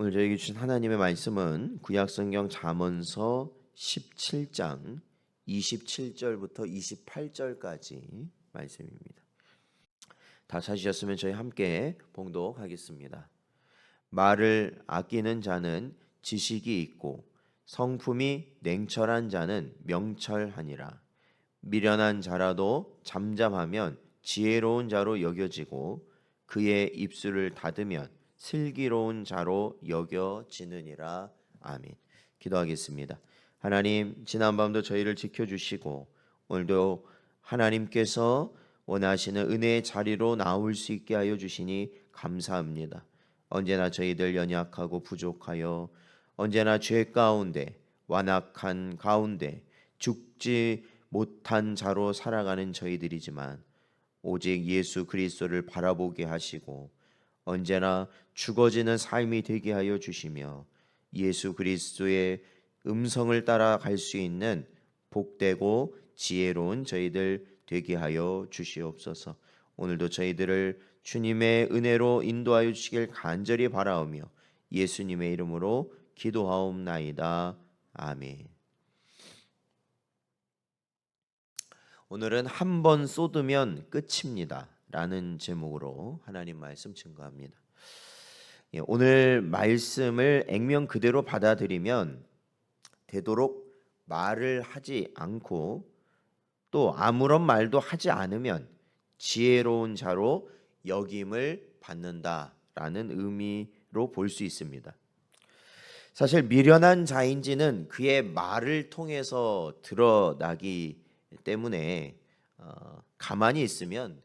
오늘 저에게 주신 하나님의 말씀은 구약성경 잠언서 17장 27절부터 28절까지 말씀입니다. 다 찾으셨으면 저희 함께 봉독하겠습니다. 말을 아끼는 자는 지식이 있고 성품이 냉철한 자는 명철하니라. 미련한 자라도 잠잠하면 지혜로운 자로 여겨지고 그의 입술을 닫으면 슬기로운 자로 여겨지느니라. 아멘. 기도하겠습니다. 하나님, 지난밤도 저희를 지켜주시고 오늘도 하나님께서 원하시는 은혜의 자리로 나올 수 있게 하여 주시니 감사합니다. 언제나 저희들 연약하고 부족하여 언제나 죄 가운데 완악한 가운데 죽지 못한 자로 살아가는 저희들이지만 오직 예수 그리스도를 바라보게 하시고 언제나 죽어지는 삶이 되게 하여 주시며 예수 그리스도의 음성을 따라갈 수 있는 복되고 지혜로운 저희들 되게 하여 주시옵소서. 오늘도 저희들을 주님의 은혜로 인도하여 주시길 간절히 바라오며 예수님의 이름으로 기도하옵나이다. 아멘. 오늘은 한 번 쏟으면 끝입니다 라는 제목으로 하나님 말씀 증거합니다. 오늘 말씀을 액면 그대로 받아들이면 되도록 말을 하지 않고 또 아무런 말도 하지 않으면 지혜로운 자로 여김을 받는다라는 의미로 볼 수 있습니다. 사실 미련한 자인지는 그의 말을 통해서 드러나기 때문에 가만히 있으면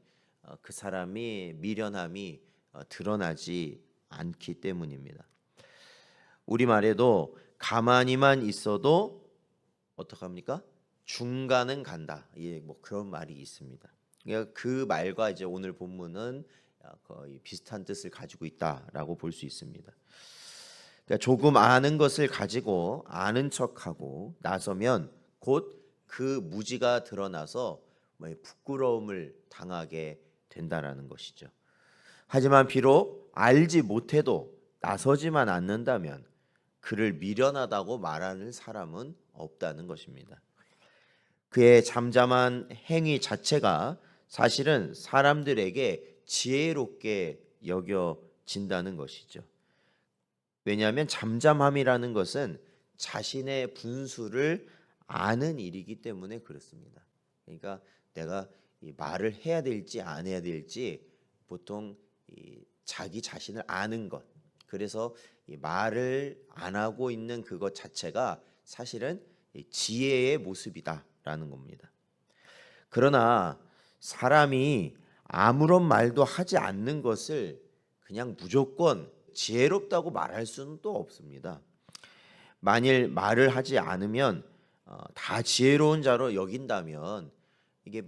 그 사람이 미련함이 드러나지 않기 때문입니다. 우리말에도 가만히만 있어도 어떡합니까? 중간은 간다. 뭐 그런 말이 있습니다. 그러니까 그 말과 이제 오늘 본문은 거의 비슷한 뜻을 가지고 있다라고 볼 수 있습니다. 그러니까 조금 아는 것을 가지고 아는 척하고 나서면 곧 그 무지가 드러나서 부끄러움을 당하게 된다라는 것이죠. 하지만 비록 알지 못해도 나서지만 않는다면 그를 미련하다고 말하는 사람은 없다는 것입니다. 그의 잠잠한 행위 자체가 사실은 사람들에게 지혜롭게 여겨진다는 것이죠. 왜냐하면 잠잠함이라는 것은 자신의 분수를 아는 일이기 때문에 그렇습니다. 그러니까 내가 이 말을 해야 될지 안 해야 될지 보통 자기 자신을 아는 것, 그래서 이 말을 안 하고 있는 그것 자체가 사실은 지혜의 모습이다라는 겁니다. 그러나 사람이 아무런 말도 하지 않는 것을 그냥 무조건 지혜롭다고 말할 수는 또 없습니다. 만일 말을 하지 않으면 다 지혜로운 자로 여긴다면 이게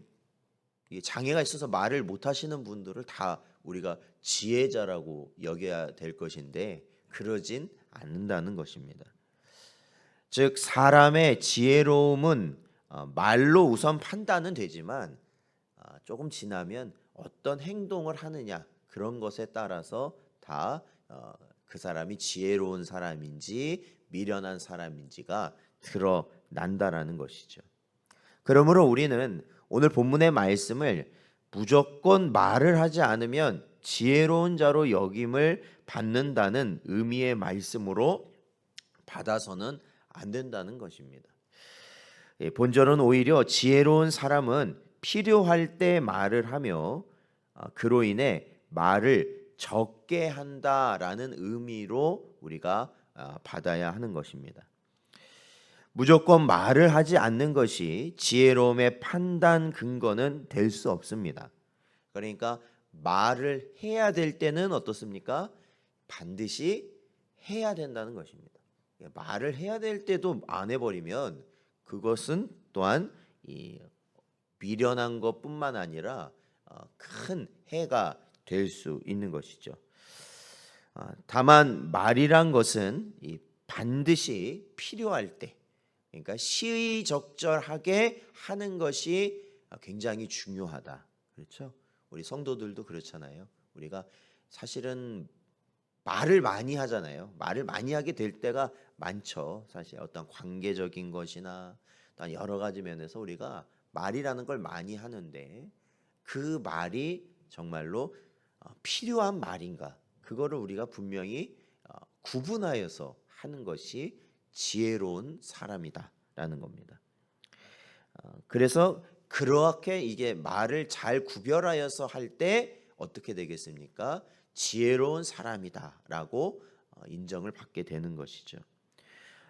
장애가 있어서 말을 못 하시는 분들을 다 우리가 지혜자라고 여겨야 될 것인데 그러진 않는다는 것입니다. 즉 사람의 지혜로움은 말로 우선 판단은 되지만 조금 지나면 어떤 행동을 하느냐 그런 것에 따라서 다 그 사람이 지혜로운 사람인지 미련한 사람인지가 드러난다라는 것이죠. 그러므로 우리는 오늘 본문의 말씀을 무조건 말을 하지 않으면 지혜로운 자로 여김을 받는다는 의미의 말씀으로 받아서는 안 된다는 것입니다. 본절은 오히려 지혜로운 사람은 필요할 때 말을 하며 그로 인해 말을 적게 한다라는 의미로 우리가 받아야 하는 것입니다. 무조건 말을 하지 않는 것이 지혜로움의 판단 근거는 될 수 없습니다. 그러니까 말을 해야 될 때는 어떻습니까? 반드시 해야 된다는 것입니다. 말을 해야 될 때도 안 해버리면 그것은 또한 미련한 것뿐만 아니라 큰 해가 될 수 있는 것이죠. 다만 말이란 것은 반드시 필요할 때, 그러니까 시의적절하게 하는 것이 굉장히 중요하다. 그렇죠? 우리 성도들도 그렇잖아요. 우리가 사실은 말을 많이 하잖아요. 말을 많이 하게 될 때가 많죠. 사실 어떤 관계적인 것이나 또한 여러 가지 면에서 우리가 말이라는 걸 많이 하는데 그 말이 정말로 필요한 말인가? 그거를 우리가 분명히 구분하여서 하는 것이 지혜로운 사람이다라는 겁니다. 그래서 그렇게 이게 말을 잘 구별하여서 할 때 어떻게 되겠습니까? 지혜로운 사람이다라고 인정을 받게 되는 것이죠.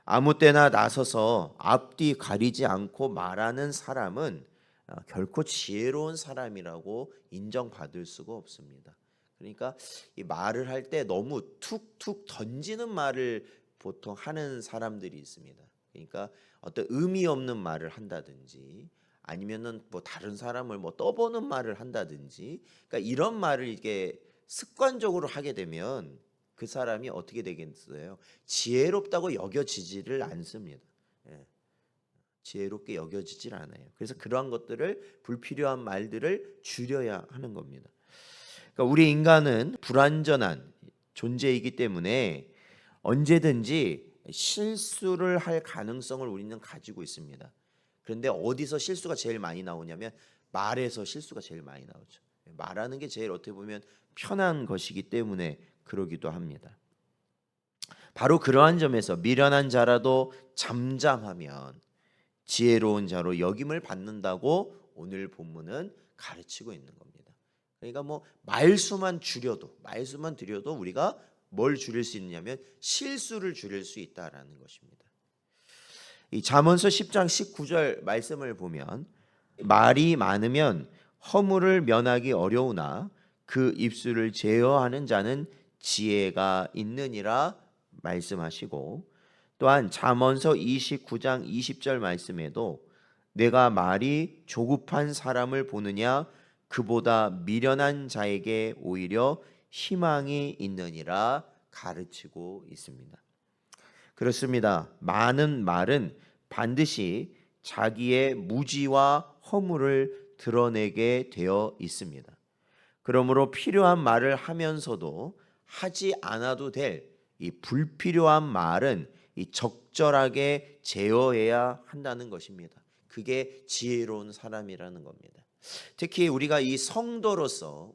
아무 때나 나서서 앞뒤 가리지 않고 말하는 사람은 결코 지혜로운 사람이라고 인정받을 수가 없습니다. 그러니까 이 말을 할 때 너무 툭툭 던지는 말을 보통 하는 사람들이 있습니다. 그러니까 어떤 의미 없는 말을 한다든지 아니면은 뭐 다른 사람을 뭐 떠보는 말을 한다든지, 그러니까 이런 말을 이게 습관적으로 하게 되면 그 사람이 어떻게 되겠어요? 지혜롭다고 여겨지지를 않습니다. 예, 지혜롭게 여겨지질 않아요. 그래서 그러한 것들을 불필요한 말들을 줄여야 하는 겁니다. 그러니까 우리 인간은 불완전한 존재이기 때문에 언제든지 실수를 할 가능성을 우리는 가지고 있습니다. 그런데 어디서 실수가 제일 많이 나오냐면 말에서 실수가 제일 많이 나오죠. 말하는 게 제일 어떻게 보면 편한 것이기 때문에 그러기도 합니다. 바로 그러한 점에서 미련한 자라도 잠잠하면 지혜로운 자로 여김을 받는다고 오늘 본문은 가르치고 있는 겁니다. 그러니까 뭐 말수만 줄여도 우리가 뭘 줄일 수 있냐면 실수를 줄일 수 있다라는 것입니다. 이 잠언서 10장 19절 말씀을 보면 말이 많으면 허물을 면하기 어려우나 그 입술을 제어하는 자는 지혜가 있느니라 말씀하시고, 또한 잠언서 29장 20절 말씀에도 내가 말이 조급한 사람을 보느냐 그보다 미련한 자에게 오히려 희망이 있느니라 가르치고 있습니다. 그렇습니다. 많은 말은 반드시 자기의 무지와 허물을 드러내게 되어 있습니다. 그러므로 필요한 말을 하면서도 하지 않아도 될 이 불필요한 말은 이 적절하게 제어해야 한다는 것입니다. 그게 지혜로운 사람이라는 겁니다. 특히 우리가 성도로서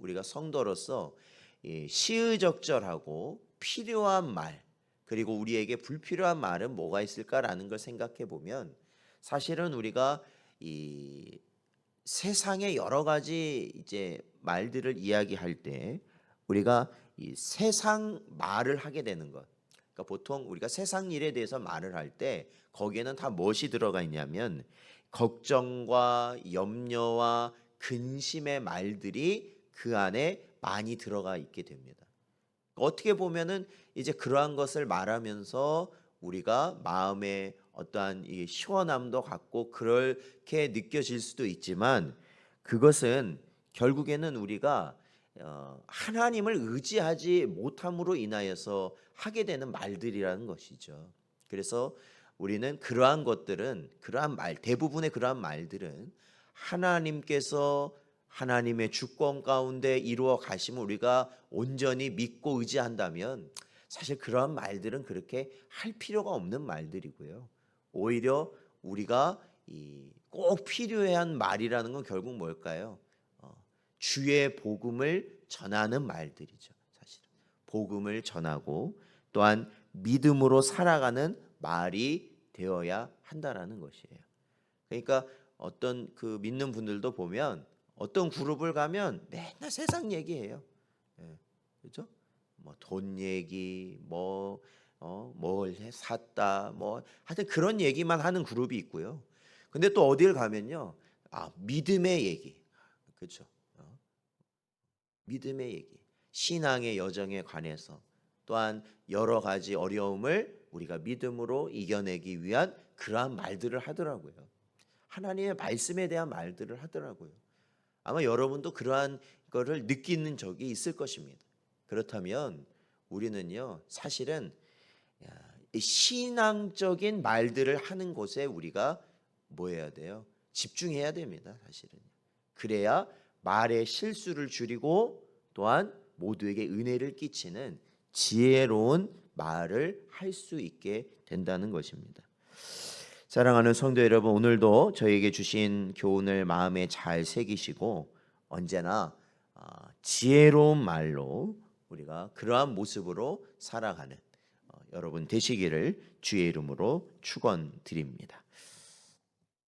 이 시의적절하고 필요한 말, 그리고 우리에게 불필요한 말은 뭐가 있을까라는 걸 생각해 보면 사실은 우리가 이 세상의 여러 가지 이제 말들을 이야기할 때 우리가 이 세상 말을 하게 되는 것. 그러니까 보통 우리가 세상 일에 대해서 말을 할 때 거기에는 다 무엇이 들어가 있냐면 걱정과 염려와 근심의 말들이 그 안에 많이 들어가 있게 됩니다. 어떻게 보면은 이제 그러한 것을 말하면서 우리가 마음에 어떠한 이 시원함도 갖고 그렇게 느껴질 수도 있지만 그것은 결국에는 우리가 하나님을 의지하지 못함으로 인하여서 하게 되는 말들이라는 것이죠. 그래서 우리는 그러한 말, 대부분의 그러한 말들은 하나님께서 하나님의 주권 가운데 이루어 가심을 우리가 온전히 믿고 의지한다면 사실 그러한 말들은 그렇게 할 필요가 없는 말들이고요. 오히려 우리가 꼭 필요한 말이라는 건 결국 뭘까요? 주의 복음을 전하는 말들이죠. 사실은 복음을 전하고 또한 믿음으로 살아가는 말이 되어야 한다라는 것이에요. 그러니까 어떤 그 믿는 분들도 보면 어떤 그룹을 가면 맨날 세상 얘기해요. 예, 그렇죠? 뭐 돈 얘기, 뭘 샀다, 뭐 하여튼 그런 얘기만 하는 그룹이 있고요. 근데 또 어딜 가면요, 믿음의 얘기, 그렇죠? 믿음의 얘기, 신앙의 여정에 관해서 또한 여러 가지 어려움을 우리가 믿음으로 이겨내기 위한 그러한 말들을 하더라고요. 하나님의 말씀에 대한 말들을 하더라고요. 아마 여러분도 그러한 거를 느끼는 적이 있을 것입니다. 그렇다면 우리는요, 사실은 신앙적인 말들을 하는 곳에 우리가 뭐 해야 돼요? 집중해야 됩니다, 사실은. 그래야 말의 실수를 줄이고 또한 모두에게 은혜를 끼치는 지혜로운 말을 할 수 있게 된다는 것입니다. 사랑하는 성도 여러분, 오늘도 저에게 주신 교훈을 마음에 잘 새기시고 언제나 지혜로운 말로 우리가 그러한 모습으로 살아가는 여러분 되시기를 주의 이름으로 축원드립니다.